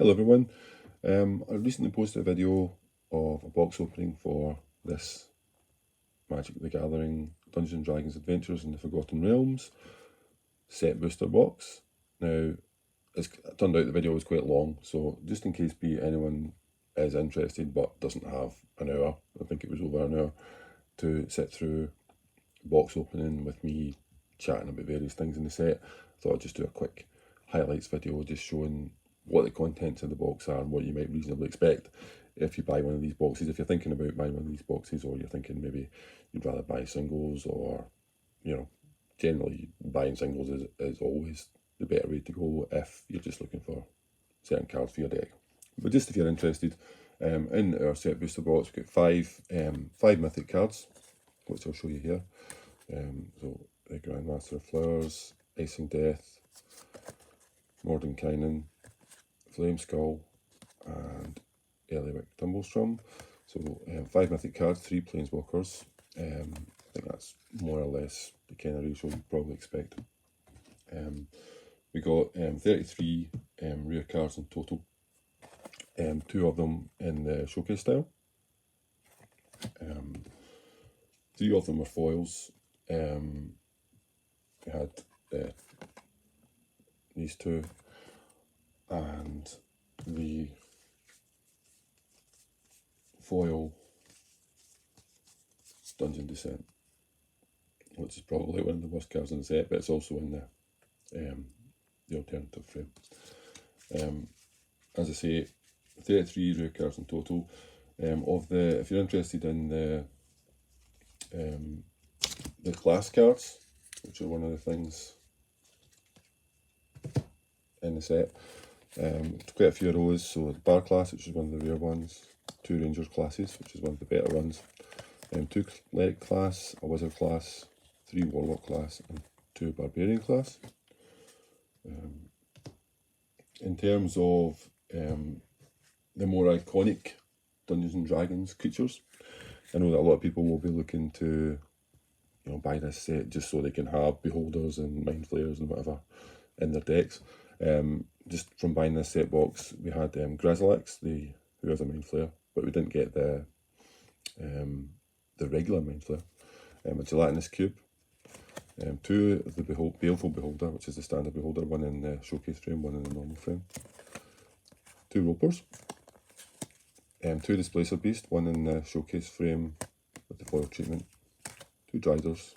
Hello everyone, I recently posted a video of a box opening for this Magic the Gathering Dungeons & Dragons Adventures in the Forgotten Realms set booster box. Now, it turned out the video was quite long, so just in case anyone is interested but doesn't have an hour, I think it was over an hour, to sit through box opening with me chatting about various things in the set, I thought I'd just do a quick highlights video just showing what the contents of the box are and what you might reasonably expect if you buy one of these boxes. If you're thinking about buying one of these boxes, or you're thinking maybe you'd rather buy singles, or generally buying singles is always the better way to go if you're just looking for certain cards for your deck. But just if you're interested, in our set booster box we've got five mythic cards, which I'll show you here. So the Grandmaster of Flowers, Icing Death, Mordenkainen, Flame Skull, and Eliwick Tumblestrum. So 5 mythic cards, 3 planeswalkers. I think that's more or less the kind of ratio you'd probably expect. We got 33 rare cards in total. 2 of them in the showcase style. 3 of them were foils. We had these 2 and the foil Dungeon Descent, which is probably one of the worst cards in the set, but it's also in the alternative frame. As I say, 33 rare cards in total. If you're interested in the class cards, which are one of the things in the set, quite a few of those. So the Bar class, which is one of the rare ones, 2 Rangers classes, which is one of the better ones, 2 Cleric class, a Wizard class, 3 Warlock class, and 2 Barbarian class. In terms of the more iconic Dungeons and Dragons creatures, I know that a lot of people will be looking to buy this set just so they can have Beholders and Mind Flayers and whatever in their decks. Just from buying this set box, we had Grizzlex, who has a Mind Flayer, but we didn't get the regular Mind Flayer. A Gelatinous Cube, 2 of the Baleful Beholder, which is the standard Beholder, 1 in the showcase frame, 1 in the normal frame. 2 Ropers, 2 Displacer Beast, 1 in the showcase frame with the foil treatment, 2 Driders,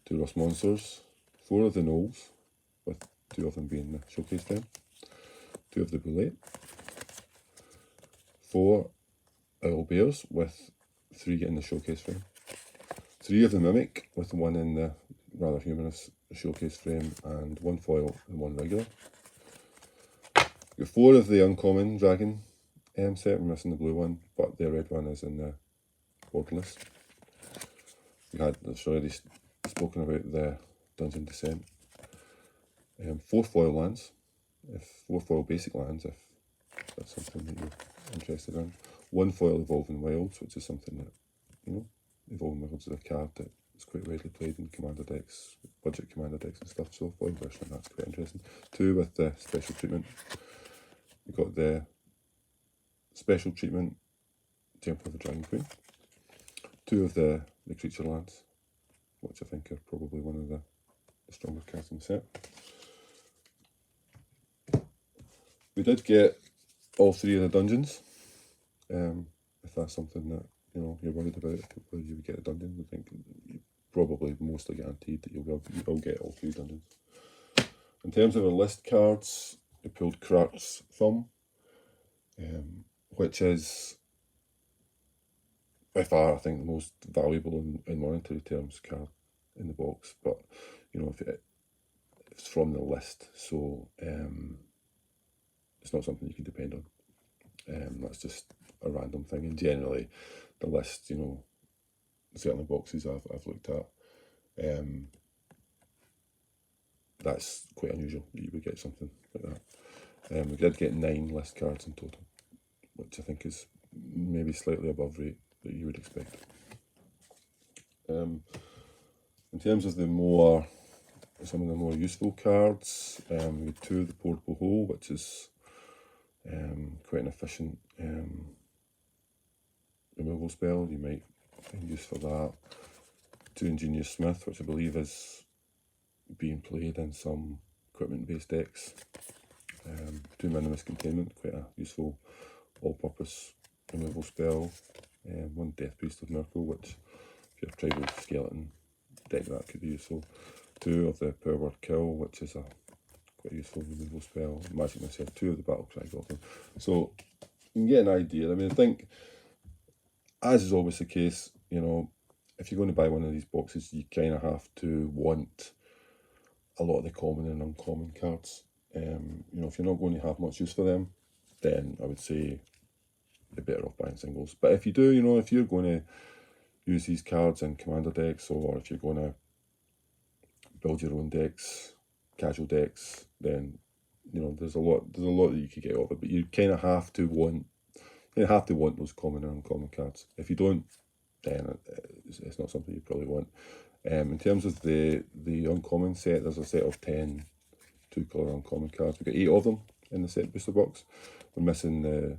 2 Rust Monsters, 4 of the Gnolls, with 2 of them being the showcase frame, 2 of the Bullet, 4 Owl Bears with 3 in the showcase frame, 3 of the Mimic with 1 in the rather humorous showcase frame, and 1 foil and 1 regular. We've got 4 of the Uncommon Dragon set, we're missing the blue one, but the red one is in the Borderless. I've already spoken about the Dungeon Descent. 4 foil lands, 4 foil basic lands, if that's something that you're interested in. 1 foil Evolving Wilds, which is something that, Evolving Wilds is a card that is quite widely played in commander decks, budget commander decks and stuff, so foil version of that's quite interesting. 2 with the special treatment. We've got the special treatment Temple of the Dragon Queen. 2 of the creature lands, which I think are probably one of the stronger cards in the set. We did get all 3 of the dungeons. If that's something that you're worried about, whether you would get a dungeon, I think you're probably mostly guaranteed that you will get all 3 dungeons. In terms of our list cards, we pulled Krark's Thumb, which is by far, I think, the most valuable in monetary terms card in the box. But if it's from the list, so it's not something you can depend on. That's just a random thing, and generally the list, certainly boxes I've looked at, that's quite unusual that you would get something like that. We did get 9 list cards in total, which I think is maybe slightly above rate that you would expect. In terms of some of the more useful cards, we had 2 of the Portable Hole, which is quite an efficient removal spell. You might find use for that. 2 Ingenious Smith, which I believe is being played in some equipment-based decks. 2 Minimus Containment, quite a useful all-purpose removal spell. 1 Death Priest of Miracle, which if you're a tribal skeleton deck, that could be useful. 2 of the Power Word Kill, which is a quite useful removal spell. Magic myself 2 of the Battlecry Goblin. So you can get an idea. I mean, I think, as is always the case, you know, if you're going to buy one of these boxes, you kind of have to want a lot of the common and uncommon cards. You know, if you're not going to have much use for them, then I would say you're better off buying singles. But if you do, you know, if you're going to use these cards in commander decks, or if you're going to build your own decks, casual decks, then, you know, there's a lot that you could get out of it. But you kind of have to want those common and uncommon cards. If you don't, then it's not something you probably want. In terms of the uncommon set, there's a set of 10 2-colour uncommon cards. We've got 8 of them in the set booster box. We're missing the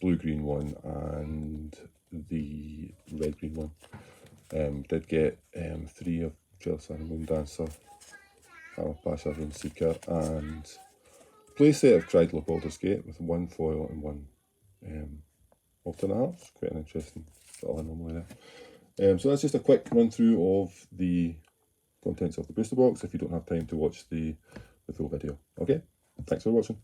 blue-green one and the red-green one. Did get 3 of Jealous Moon Dancer, Hammer Pasha, Rune Seeker, and play set of Tridal Baldur's Gate with 1 foil and 1 alternate art. Quite an interesting little anomaly there. So that's just a quick run through of the contents of the booster box if you don't have time to watch the full video. Okay, thanks for watching.